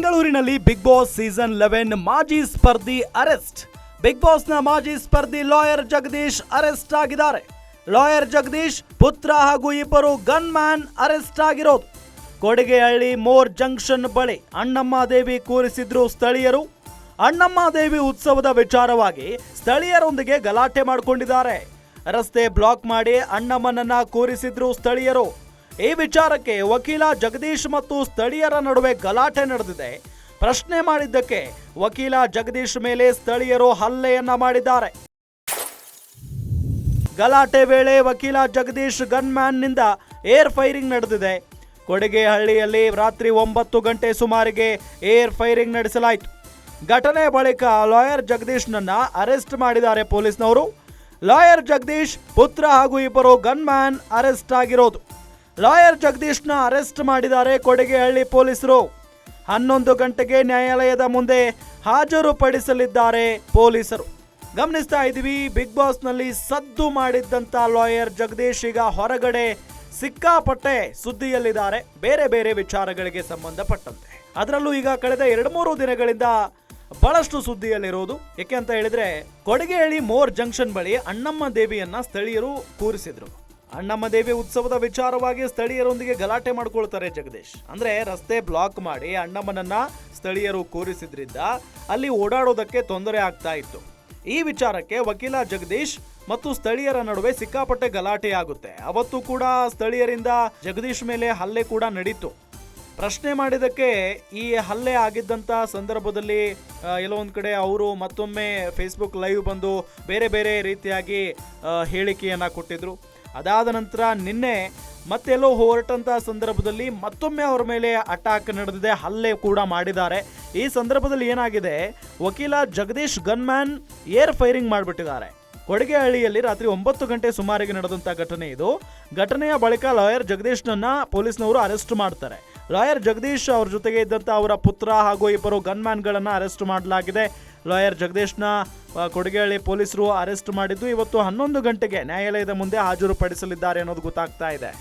ಬೆಂಗಳೂರಿನಲ್ಲಿ big boss season 11 ಮಾಜಿ ಸ್ಪರ್ಧಿ arrest. Big ಬಾಸ್ನ ಮಾಜಿ ಸ್ಪರ್ಧಿ ಲಾಯರ್ ಜಗದೀಶ್ ಅರೆಸ್ಟ್ ಆಗಿದ್ದಾರೆ. ಲಾಯರ್ ಜಗದೀಶ್ ಪುತ್ರ ಹಾಗೂ ಇಬ್ಬರು ಗನ್ ಮ್ಯಾನ್ ಅರೆಸ್ಟ್ ಆಗಿರೋದು. ಕೊಡಿಗೆಹಳ್ಳಿ ಮೋರ್ ಜಂಕ್ಷನ್ ಬಳಿ ಅಣ್ಣಮ್ಮ ದೇವಿ ಕೂರಿಸಿದ್ರು ಸ್ಥಳೀಯರು. ಅಣ್ಣಮ್ಮ ದೇವಿ ಉತ್ಸವದ ವಿಚಾರವಾಗಿ ಸ್ಥಳೀಯರೊಂದಿಗೆ ಗಲಾಟೆ ಮಾಡಿಕೊಂಡಿದ್ದಾರೆ. ರಸ್ತೆ ಬ್ಲಾಕ್ ಮಾಡಿ ಅಣ್ಣಮ್ಮನನ್ನ ಕೂರಿಸಿದ್ರು ಸ್ಥಳೀಯರು. ಈ ವಿಚಾರಕ್ಕೆ ವಕೀಲ ಜಗದೀಶ್ ಮತ್ತು ಸ್ಥಳೀಯರ ನಡುವೆ ಗಲಾಟೆ ನಡೆದಿದೆ. ಪ್ರಶ್ನೆ ಮಾಡಿದ್ದಕ್ಕೆ ವಕೀಲ ಜಗದೀಶ್ ಮೇಲೆ ಸ್ಥಳೀಯರು ಹಲ್ಲೆಯನ್ನ ಮಾಡಿದ್ದಾರೆ. ಗಲಾಟೆ ವೇಳೆ ವಕೀಲ ಜಗದೀಶ್ ಗನ್ ಮ್ಯಾನ್ ನಿಂದ ಏರ್ ಫೈರಿಂಗ್ ನಡೆದಿದೆ. ಕೊಡಿಗೆಹಳ್ಳಿಯಲ್ಲಿ ರಾತ್ರಿ 9 ಗಂಟೆ ಸುಮಾರಿಗೆ ಏರ್ ಫೈರಿಂಗ್ ನಡೆಸಲಾಯಿತು. ಘಟನೆ ಬಳಿಕ ಲಾಯರ್ ಜಗದೀಶ್ನನ್ನ ಅರೆಸ್ಟ್ ಮಾಡಿದ್ದಾರೆ ಪೊಲೀಸ್ನವರು. ಲಾಯರ್ ಜಗದೀಶ್ ಪುತ್ರ ಹಾಗೂ ಇಬ್ಬರು ಗನ್ ಮ್ಯಾನ್ ಅರೆಸ್ಟ್ ಆಗಿರೋದು. ಲಾಯರ್ ಜಗದೀಶ್ನ ಅರೆಸ್ಟ್ ಮಾಡಿದ್ದಾರೆ ಕೊಡಿಗೆಹಳ್ಳಿ ಪೊಲೀಸರು. 11 ಗಂಟೆಗೆ ನ್ಯಾಯಾಲಯದ ಮುಂದೆ ಹಾಜರುಪಡಿಸಲಿದ್ದಾರೆ ಪೊಲೀಸರು. ಗಮನಿಸ್ತಾ ಇದ್ದೀವಿ, ಬಿಗ್ ಬಾಸ್ನಲ್ಲಿ ಸದ್ದು ಮಾಡಿದ್ದಂತ ಲಾಯರ್ ಜಗದೀಶ್ ಈಗ ಹೊರಗಡೆ ಸಿಕ್ಕಾಪಟ್ಟೆ ಸುದ್ದಿಯಲ್ಲಿದ್ದಾರೆ, ಬೇರೆ ಬೇರೆ ವಿಚಾರಗಳಿಗೆ ಸಂಬಂಧಪಟ್ಟಂತೆ. ಅದರಲ್ಲೂ ಈಗ ಕಳೆದ 2-3 ದಿನಗಳಿಂದ ಬಹಳಷ್ಟು ಸುದ್ದಿಯಲ್ಲಿರೋದು. ಯಾಕೆ ಅಂತ ಹೇಳಿದ್ರೆ, ಕೊಡಿಗೆಹಳ್ಳಿ ಮೋರ್ ಜಂಕ್ಷನ್ ಬಳಿ ಅಣ್ಣಮ್ಮ ದೇವಿಯನ್ನ ಸ್ಥಳೀಯರು ಕೂರಿಸಿದ್ರು. ಅಣ್ಣಮ್ಮ ದೇವಿ ಉತ್ಸವದ ವಿಚಾರವಾಗಿ ಸ್ಥಳೀಯರೊಂದಿಗೆ ಗಲಾಟೆ ಮಾಡ್ಕೊಳ್ತಾರೆ ಜಗದೀಶ್. ಅಂದ್ರೆ ರಸ್ತೆ ಬ್ಲಾಕ್ ಮಾಡಿ ಅಣ್ಣಮ್ಮನನ್ನ ಸ್ಥಳೀಯರು ಕೂರಿಸಿದ್ರಿಂದ ಅಲ್ಲಿ ಓಡಾಡೋದಕ್ಕೆ ತೊಂದರೆ ಆಗ್ತಾ ಇತ್ತು. ಈ ವಿಚಾರಕ್ಕೆ ವಕೀಲ ಜಗದೀಶ್ ಮತ್ತು ಸ್ಥಳೀಯರ ನಡುವೆ ಸಿಕ್ಕಾಪಟ್ಟೆ ಗಲಾಟೆ ಆಗುತ್ತೆ. ಅವತ್ತು ಕೂಡ ಸ್ಥಳೀಯರಿಂದ ಜಗದೀಶ್ ಮೇಲೆ ಹಲ್ಲೆ ಕೂಡ ನಡೀತು. ಪ್ರಶ್ನೆ ಮಾಡಿದಕ್ಕೆ ಈ ಹಲ್ಲೆ ಆಗಿದ್ದಂಥ ಸಂದರ್ಭದಲ್ಲಿ ಎಲ್ಲೋ ಒಂದು ಕಡೆ ಅವರು ಮತ್ತೊಮ್ಮೆ ಫೇಸ್ಬುಕ್ ಲೈವ್ ಬಂದು ಬೇರೆ ಬೇರೆ ರೀತಿಯಾಗಿ ಹೇಳಿಕೆಯನ್ನು ಕೊಟ್ಟಿದ್ರು. ಅದಾದ ನಂತರ ನಿನ್ನೆ ಮತ್ತೆಲ್ಲೋ ಹೊರಟಂಥ ಸಂದರ್ಭದಲ್ಲಿ ಮತ್ತೊಮ್ಮೆ ಅವರ ಮೇಲೆ ಅಟ್ಯಾಕ್ ನಡೆದಿದೆ, ಹಲ್ಲೆ ಕೂಡ ಮಾಡಿದ್ದಾರೆ. ಈ ಸಂದರ್ಭದಲ್ಲಿ ಏನಾಗಿದೆ, ವಕೀಲ Jagadish gun man air firing ಮಾಡಿಬಿಟ್ಟಿದ್ದಾರೆ. ಕೊಡಿಗೆಹಳ್ಳಿಯಲ್ಲಿ ರಾತ್ರಿ 9 ಗಂಟೆ ಸುಮಾರಿಗೆ ನಡೆದಂಥ ಘಟನೆ ಇದು. ಘಟನೆಯ ಬಳಿಕ ಲಾಯರ್ ಜಗದೀಶ್ನನ್ನ ಪೊಲೀಸ್ನವರು ಅರೆಸ್ಟ್ ಮಾಡ್ತಾರೆ. ಲಾಯರ್ ಜಗದೀಶ್ ಅವ್ರ ಜೊತೆಗೆ ಇದ್ದಂಥ ಅವರ ಪುತ್ರ ಹಾಗೂ ಇಬ್ಬರು ಗನ್ ಮ್ಯಾನ್ಗಳನ್ನು ಅರೆಸ್ಟ್ ಮಾಡಲಾಗಿದೆ. ಲಾಯರ್ ಜಗದೀಶ್ನ ಕೊಡಿಗೆಹಳ್ಳಿ ಪೊಲೀಸರು ಅರೆಸ್ಟ್ ಮಾಡಿದ್ದು ಇವತ್ತು 11 ಗಂಟೆಗೆ ನ್ಯಾಯಾಲಯದ ಮುಂದೆ ಹಾಜರುಪಡಿಸಲಿದ್ದಾರೆ ಅನ್ನೋದು ಗೊತ್ತಾಗ್ತಾ ಇದೆ.